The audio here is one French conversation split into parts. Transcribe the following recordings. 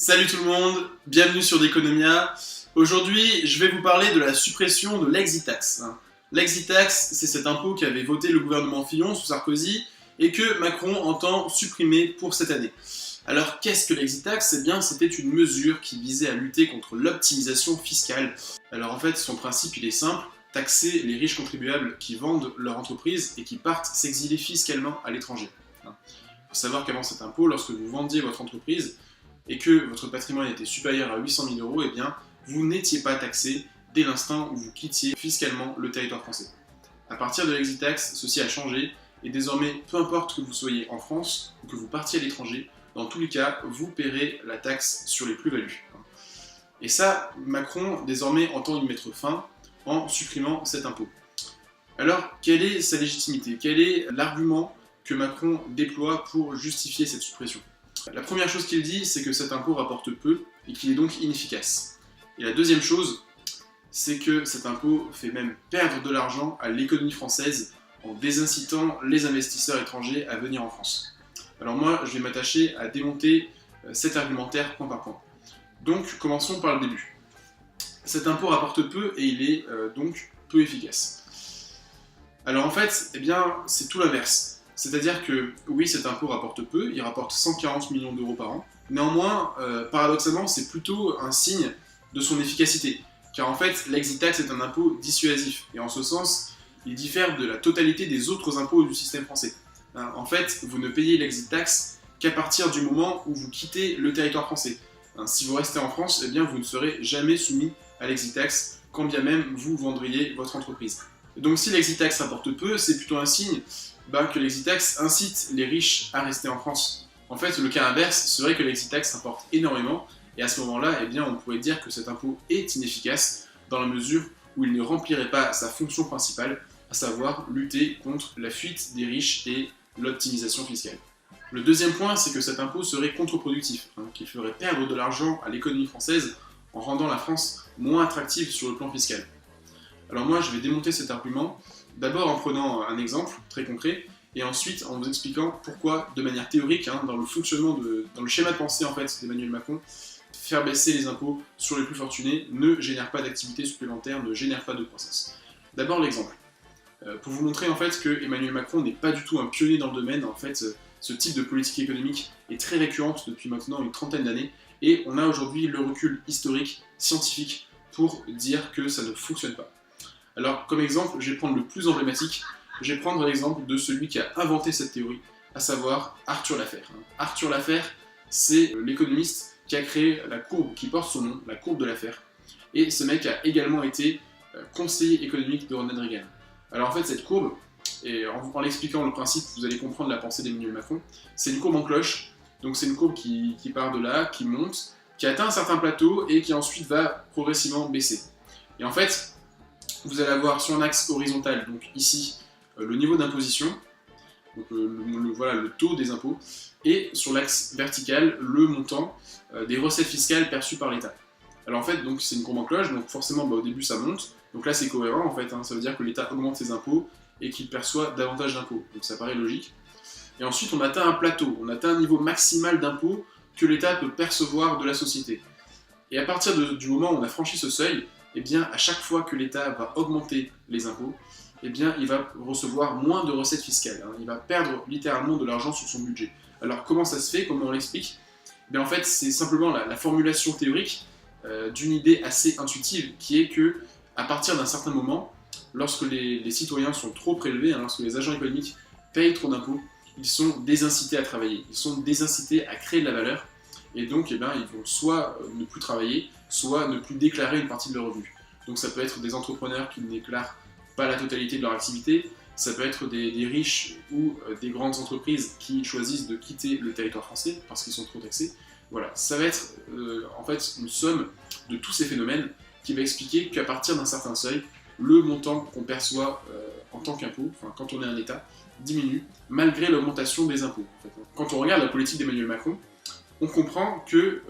Salut tout le monde, bienvenue sur Deconomia. Aujourd'hui, je vais vous parler de la suppression de l'exit tax. L'exit tax, c'est cet impôt qu'avait voté le gouvernement Fillon sous Sarkozy et que Macron entend supprimer pour cette année. Alors, qu'est-ce que l'exit tax? Eh bien, c'était une mesure qui visait à lutter contre l'optimisation fiscale. Alors en fait, son principe, il est simple, taxer les riches contribuables qui vendent leur entreprise et qui partent s'exiler fiscalement à l'étranger. Il faut savoir qu'avant cet impôt, lorsque vous vendiez votre entreprise, et que votre patrimoine était supérieur à 800 000 euros, eh bien, vous n'étiez pas taxé dès l'instant où vous quittiez fiscalement le territoire français. À partir de l'exit tax, ceci a changé, et désormais, peu importe que vous soyez en France ou que vous partiez à l'étranger, dans tous les cas, vous paierez la taxe sur les plus-values. Et ça, Macron, désormais, entend y mettre fin en supprimant cet impôt. Alors, quelle est sa légitimité? Quel est l'argument que Macron déploie pour justifier cette suppression? La première chose qu'il dit, c'est que cet impôt rapporte peu et qu'il est donc inefficace. Et la deuxième chose, c'est que cet impôt fait même perdre de l'argent à l'économie française en désincitant les investisseurs étrangers à venir en France. Alors moi, je vais m'attacher à démonter cet argumentaire point par point. Donc, commençons par le début. Cet impôt rapporte peu et il est donc peu efficace. Alors en fait, eh bien, c'est tout l'inverse. C'est-à-dire que, oui, cet impôt rapporte peu, il rapporte 140 millions d'euros par an. Néanmoins, paradoxalement, c'est plutôt un signe de son efficacité. Car en fait, l'exit tax est un impôt dissuasif. Et en ce sens, il diffère de la totalité des autres impôts du système français. En fait, vous ne payez l'exit tax qu'à partir du moment où vous quittez le territoire français. Si vous restez en France, eh bien, vous ne serez jamais soumis à l'exit tax, quand bien même vous vendriez votre entreprise. Donc si l'exit tax rapporte peu, c'est plutôt un signe que l'exit tax incite les riches à rester en France. En fait, le cas inverse serait que l'exit tax rapporte énormément, et à ce moment-là, eh bien, on pourrait dire que cet impôt est inefficace, dans la mesure où il ne remplirait pas sa fonction principale, à savoir lutter contre la fuite des riches et l'optimisation fiscale. Le deuxième point, c'est que cet impôt serait contre-productif, qu'il ferait perdre de l'argent à l'économie française en rendant la France moins attractive sur le plan fiscal. Alors moi, je vais démonter cet argument, d'abord en prenant un exemple très concret, et ensuite en vous expliquant pourquoi, de manière théorique, dans le fonctionnement, dans le schéma de pensée en fait, d'Emmanuel Macron, faire baisser les impôts sur les plus fortunés ne génère pas d'activité supplémentaire, ne génère pas de croissance. D'abord l'exemple. Pour vous montrer en fait que Emmanuel Macron n'est pas du tout un pionnier dans le domaine, en fait, ce type de politique économique est très récurrente depuis maintenant une trentaine d'années, et on a aujourd'hui le recul historique, scientifique, pour dire que ça ne fonctionne pas. Alors, comme exemple, je vais prendre le plus emblématique, je vais prendre l'exemple de celui qui a inventé cette théorie, à savoir Arthur Laffer. Arthur Laffer, c'est l'économiste qui a créé la courbe qui porte son nom, la courbe de Laffer. Et ce mec a également été conseiller économique de Ronald Reagan. Alors en fait, cette courbe, et en l'expliquant le principe, vous allez comprendre la pensée d'Emmanuel Macron, c'est une courbe en cloche, donc c'est une courbe qui part de là, qui monte, qui atteint un certain plateau et qui ensuite va progressivement baisser. Et en fait, vous allez avoir sur un axe horizontal, donc ici, le niveau d'imposition, donc voilà, le taux des impôts, et sur l'axe vertical, le montant des recettes fiscales perçues par l'État. Alors en fait, donc c'est une courbe en cloche, donc forcément au début ça monte, donc là c'est cohérent en fait, ça veut dire que l'État augmente ses impôts et qu'il perçoit davantage d'impôts, donc ça paraît logique. Et ensuite on atteint un plateau, on atteint un niveau maximal d'impôts que l'État peut percevoir de la société. Et à partir du moment où on a franchi ce seuil, eh bien, à chaque fois que l'État va augmenter les impôts, eh bien, il va recevoir moins de recettes fiscales. Il va perdre littéralement de l'argent sur son budget. Alors, comment ça se fait? Comment on l'explique? Eh bien, en fait, c'est simplement la formulation théorique d'une idée assez intuitive, qui est que, à partir d'un certain moment, lorsque les citoyens sont trop prélevés, lorsque les agents économiques payent trop d'impôts, ils sont désincités à travailler, ils sont désincités à créer de la valeur, et donc, eh bien, ils vont soit ne plus travailler, soit ne plus déclarer une partie de leurs revenus. Donc ça peut être des entrepreneurs qui ne déclarent pas la totalité de leur activité, ça peut être des riches ou des grandes entreprises qui choisissent de quitter le territoire français parce qu'ils sont trop taxés. Voilà, ça va être en fait une somme de tous ces phénomènes qui va expliquer qu'à partir d'un certain seuil, le montant qu'on perçoit en tant qu'impôt, quand on est un État, diminue malgré l'augmentation des impôts. En fait. Quand on regarde la politique d'Emmanuel Macron, on comprend que,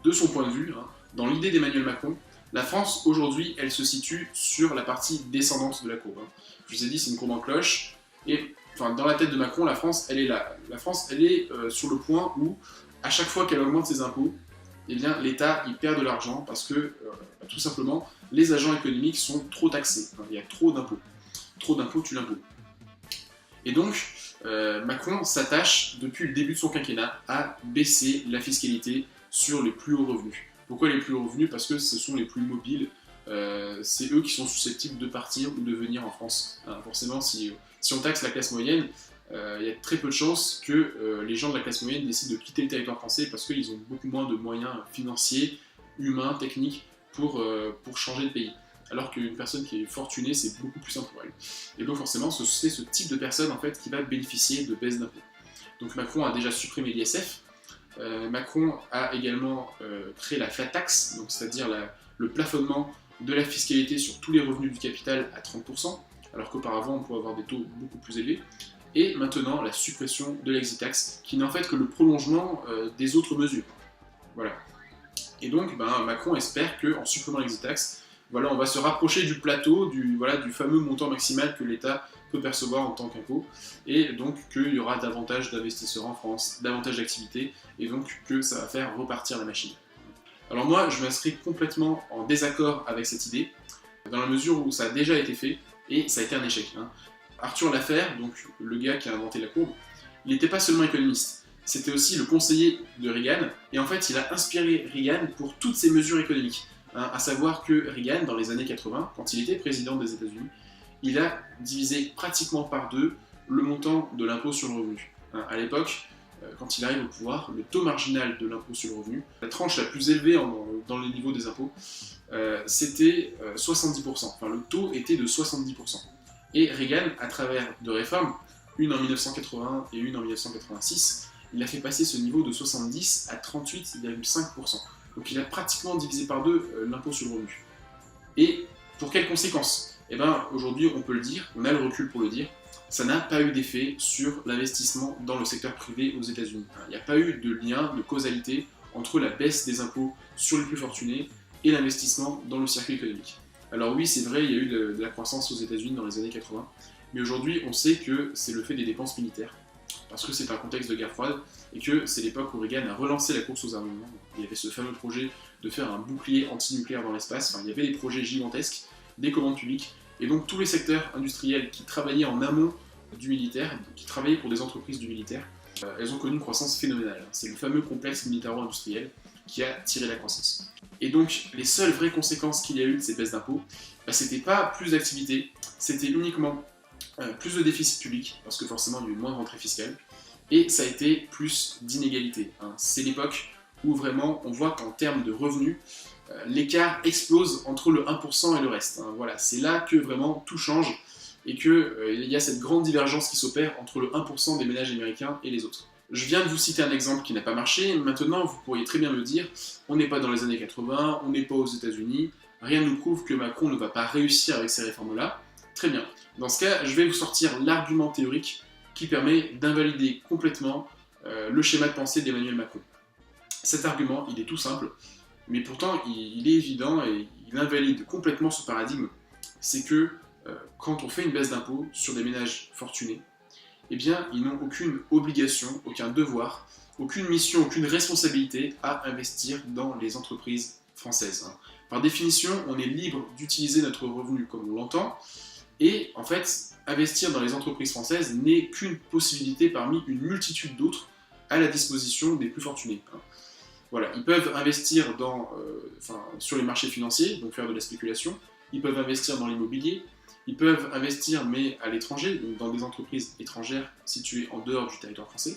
de son point de vue, dans l'idée d'Emmanuel Macron, la France, aujourd'hui, elle se situe sur la partie descendante de la courbe. Je vous ai dit, c'est une courbe en cloche, et dans la tête de Macron, la France, elle est là. La France, elle est sur le point où, à chaque fois qu'elle augmente ses impôts, eh bien l'État il perd de l'argent parce que tout simplement les agents économiques sont trop taxés. Il y a trop d'impôts. Trop d'impôts tue l'impôt. Et donc Macron s'attache depuis le début de son quinquennat à baisser la fiscalité sur les plus hauts revenus. Pourquoi les plus hauts revenus? Parce que ce sont les plus mobiles. C'est eux qui sont susceptibles de partir ou de venir en France. Forcément, si on taxe la classe moyenne, il y a très peu de chances que les gens de la classe moyenne décident de quitter le territoire français parce qu'ils ont beaucoup moins de moyens financiers, humains, techniques pour changer de pays. Alors qu'une personne qui est fortunée, c'est beaucoup plus simple pour elle. Et donc forcément, c'est ce type de personne en fait, qui va bénéficier de baisses d'impôts. Donc Macron a déjà supprimé l'ISF. Macron a également créé la flat tax, donc c'est-à-dire le plafonnement de la fiscalité sur tous les revenus du capital à 30%, alors qu'auparavant on pouvait avoir des taux beaucoup plus élevés. Et maintenant la suppression de l'exit tax, qui n'est en fait que le prolongement des autres mesures. Voilà. Et donc Macron espère qu'en supprimant l'exit tax, voilà, on va se rapprocher du plateau, du fameux montant maximal que l'État peut percevoir en tant qu'impôt, et donc qu'il y aura davantage d'investisseurs en France, davantage d'activités, et donc que ça va faire repartir la machine. Alors moi, je m'inscris complètement en désaccord avec cette idée, dans la mesure où ça a déjà été fait, et ça a été un échec. Arthur Laffer, donc le gars qui a inventé la courbe, il n'était pas seulement économiste, c'était aussi le conseiller de Reagan, et en fait il a inspiré Reagan pour toutes ses mesures économiques. À savoir que Reagan, dans les années 80, quand il était président des États-Unis, il a divisé pratiquement par deux le montant de l'impôt sur le revenu. À l'époque, quand il arrive au pouvoir, le taux marginal de l'impôt sur le revenu, la tranche la plus élevée dans les niveaux des impôts, c'était 70%. Enfin, le taux était de 70%. Et Reagan, à travers deux réformes, une en 1980 et une en 1986, il a fait passer ce niveau de 70 à 38,5%. Donc il a pratiquement divisé par deux l'impôt sur le revenu. Et pour quelles conséquences? Eh bien aujourd'hui on peut le dire, on a le recul pour le dire, ça n'a pas eu d'effet sur l'investissement dans le secteur privé aux États-Unis. Il n'y a pas eu de lien, de causalité entre la baisse des impôts sur les plus fortunés et l'investissement dans le circuit économique. Alors oui, c'est vrai, il y a eu de la croissance aux États-Unis dans les années 80, mais aujourd'hui on sait que c'est le fait des dépenses militaires, parce que c'est un contexte de guerre froide, et que c'est l'époque où Reagan a relancé la course aux armements. Il y avait ce fameux projet de faire un bouclier antinucléaire dans l'espace, il y avait des projets gigantesques, des commandes publiques, et donc tous les secteurs industriels qui travaillaient en amont du militaire, qui travaillaient pour des entreprises du militaire, elles ont connu une croissance phénoménale. C'est le fameux complexe militaro-industriel qui a tiré la croissance. Et donc les seules vraies conséquences qu'il y a eu de ces baisses d'impôts, c'était pas plus d'activité, c'était uniquement plus de déficit public, parce que forcément il y a eu moins de rentrée fiscale, et ça a été plus d'inégalité. C'est l'époque où vraiment on voit qu'en termes de revenus, l'écart explose entre le 1% et le reste. Voilà, c'est là que vraiment tout change, et qu'il y a cette grande divergence qui s'opère entre le 1% des ménages américains et les autres. Je viens de vous citer un exemple qui n'a pas marché, maintenant vous pourriez très bien me dire, on n'est pas dans les années 80, on n'est pas aux États-Unis, rien ne nous prouve que Macron ne va pas réussir avec ces réformes-là. Très bien. Dans ce cas, je vais vous sortir l'argument théorique qui permet d'invalider complètement le schéma de pensée d'Emmanuel Macron. Cet argument, il est tout simple, mais pourtant il est évident et il invalide complètement ce paradigme. C'est que quand on fait une baisse d'impôts sur des ménages fortunés, eh bien, ils n'ont aucune obligation, aucun devoir, aucune mission, aucune responsabilité à investir dans les entreprises françaises. Par définition, on est libre d'utiliser notre revenu comme on l'entend, et en fait, investir dans les entreprises françaises n'est qu'une possibilité parmi une multitude d'autres à la disposition des plus fortunés. Voilà, ils peuvent investir sur les marchés financiers, donc faire de la spéculation, ils peuvent investir dans l'immobilier, ils peuvent investir mais à l'étranger, donc dans des entreprises étrangères situées en dehors du territoire français.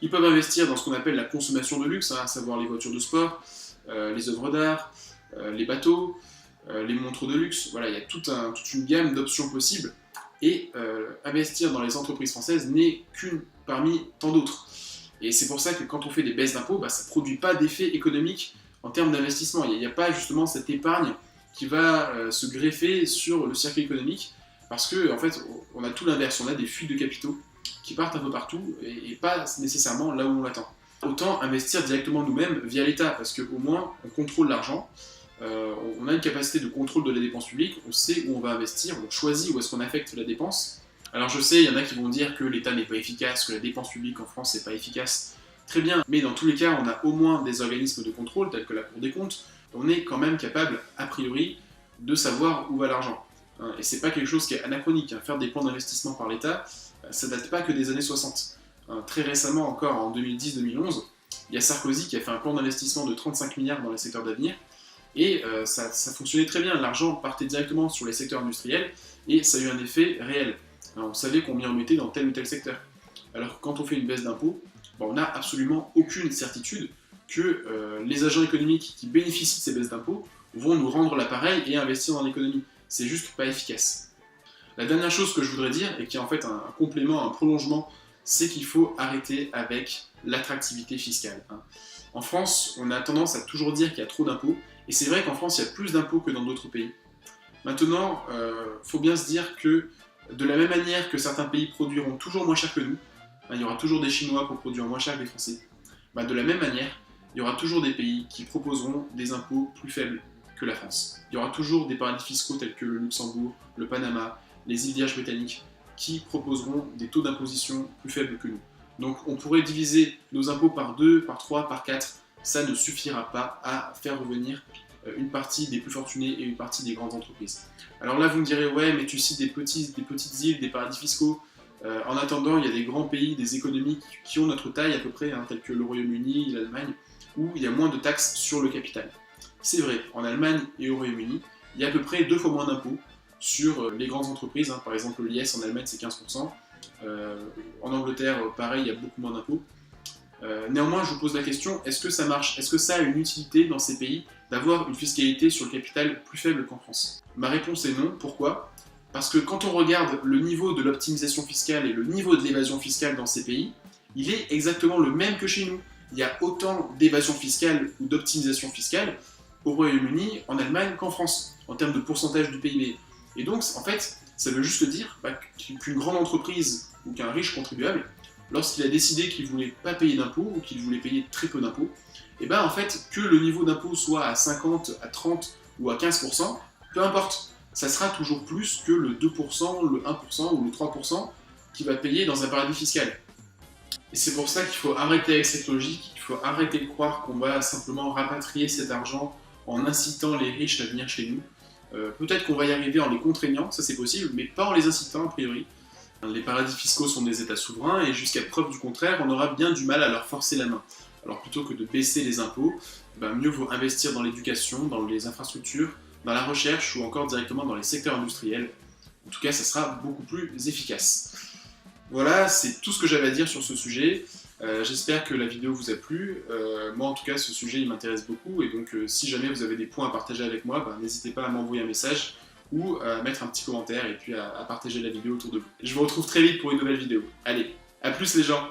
Ils peuvent investir dans ce qu'on appelle la consommation de luxe, à savoir les voitures de sport, les œuvres d'art, les bateaux, les montres de luxe. Voilà, il y a toute une gamme d'options possibles. Et investir dans les entreprises françaises n'est qu'une parmi tant d'autres. Et c'est pour ça que quand on fait des baisses d'impôts, ça ne produit pas d'effet économique en termes d'investissement. Il n'y a pas justement cette épargne qui va se greffer sur le circuit économique, parce que en fait, on a tout l'inverse, on a des fuites de capitaux qui partent un peu partout, et pas nécessairement là où on l'attend. Autant investir directement nous-mêmes via l'État, parce qu'au moins on contrôle l'argent, on a une capacité de contrôle de la dépense publique, on sait où on va investir, on choisit où est-ce qu'on affecte la dépense. Alors je sais, il y en a qui vont dire que l'État n'est pas efficace, que la dépense publique en France n'est pas efficace. Très bien, mais dans tous les cas, on a au moins des organismes de contrôle, tels que la Cour des comptes, on est quand même capable, a priori, de savoir où va l'argent. Et c'est pas quelque chose qui est anachronique. Faire des plans d'investissement par l'État, ça date pas que des années 60. Très récemment, encore en 2010-2011, il y a Sarkozy qui a fait un plan d'investissement de 35 milliards dans les secteurs d'avenir, et ça fonctionnait très bien. L'argent partait directement sur les secteurs industriels, et ça a eu un effet réel. On savait combien on mettait dans tel ou tel secteur. Alors quand on fait une baisse d'impôts, on n'a absolument aucune certitude que les agents économiques qui bénéficient de ces baisses d'impôts vont nous rendre l'appareil et investir dans l'économie. C'est juste pas efficace. La dernière chose que je voudrais dire, et qui est en fait un complément, un prolongement, c'est qu'il faut arrêter avec l'attractivité fiscale. En France, on a tendance à toujours dire qu'il y a trop d'impôts, et c'est vrai qu'en France, il y a plus d'impôts que dans d'autres pays. Maintenant, faut bien se dire que de la même manière que certains pays produiront toujours moins cher que nous, il y aura toujours des Chinois pour produire moins cher que les Français, de la même manière, il y aura toujours des pays qui proposeront des impôts plus faibles que la France. Il y aura toujours des paradis fiscaux tels que le Luxembourg, le Panama, les îles Vierges britanniques, qui proposeront des taux d'imposition plus faibles que nous. Donc on pourrait diviser nos impôts par 2, par 3, par 4, ça ne suffira pas à faire revenir une partie des plus fortunés et une partie des grandes entreprises. Alors là vous me direz, ouais mais tu cites des petites îles, des paradis fiscaux. En attendant, il y a des grands pays, des économies qui ont notre taille à peu près, tels que le Royaume-Uni, l'Allemagne, où il y a moins de taxes sur le capital. C'est vrai, en Allemagne et au Royaume-Uni, il y a à peu près 2 fois moins d'impôts sur les grandes entreprises. Par exemple, l'IS en Allemagne c'est 15%, en Angleterre pareil, il y a beaucoup moins d'impôts. Néanmoins, je vous pose la question, est-ce que ça marche? Est-ce que ça a une utilité dans ces pays d'avoir une fiscalité sur le capital plus faible qu'en France? Ma réponse est non. Pourquoi? Parce que quand on regarde le niveau de l'optimisation fiscale et le niveau de l'évasion fiscale dans ces pays, il est exactement le même que chez nous. Il y a autant d'évasion fiscale ou d'optimisation fiscale au Royaume-Uni, en Allemagne qu'en France, en termes de pourcentage du PIB. Et donc, en fait, ça veut juste dire qu'une grande entreprise ou qu'un riche contribuable, lorsqu'il a décidé qu'il ne voulait pas payer d'impôts ou qu'il voulait payer très peu d'impôts, et en fait, que le niveau d'impôt soit à 50, à 30 ou à 15%, peu importe. Ça sera toujours plus que le 2%, le 1% ou le 3% qu'il va payer dans un paradis fiscal. Et c'est pour ça qu'il faut arrêter avec cette logique, il faut arrêter de croire qu'on va simplement rapatrier cet argent en incitant les riches à venir chez nous. Peut-être qu'on va y arriver en les contraignant, ça c'est possible, mais pas en les incitant a priori. Les paradis fiscaux sont des États souverains et jusqu'à preuve du contraire, on aura bien du mal à leur forcer la main. Alors plutôt que de baisser les impôts, mieux vaut investir dans l'éducation, dans les infrastructures, dans la recherche ou encore directement dans les secteurs industriels. En tout cas, ça sera beaucoup plus efficace. Voilà, c'est tout ce que j'avais à dire sur ce sujet. J'espère que la vidéo vous a plu. Moi, en tout cas, ce sujet il m'intéresse beaucoup. Et donc, si jamais vous avez des points à partager avec moi, n'hésitez pas à m'envoyer un message ou à mettre un petit commentaire et puis à partager la vidéo autour de vous. Je vous retrouve très vite pour une nouvelle vidéo. Allez, à plus les gens!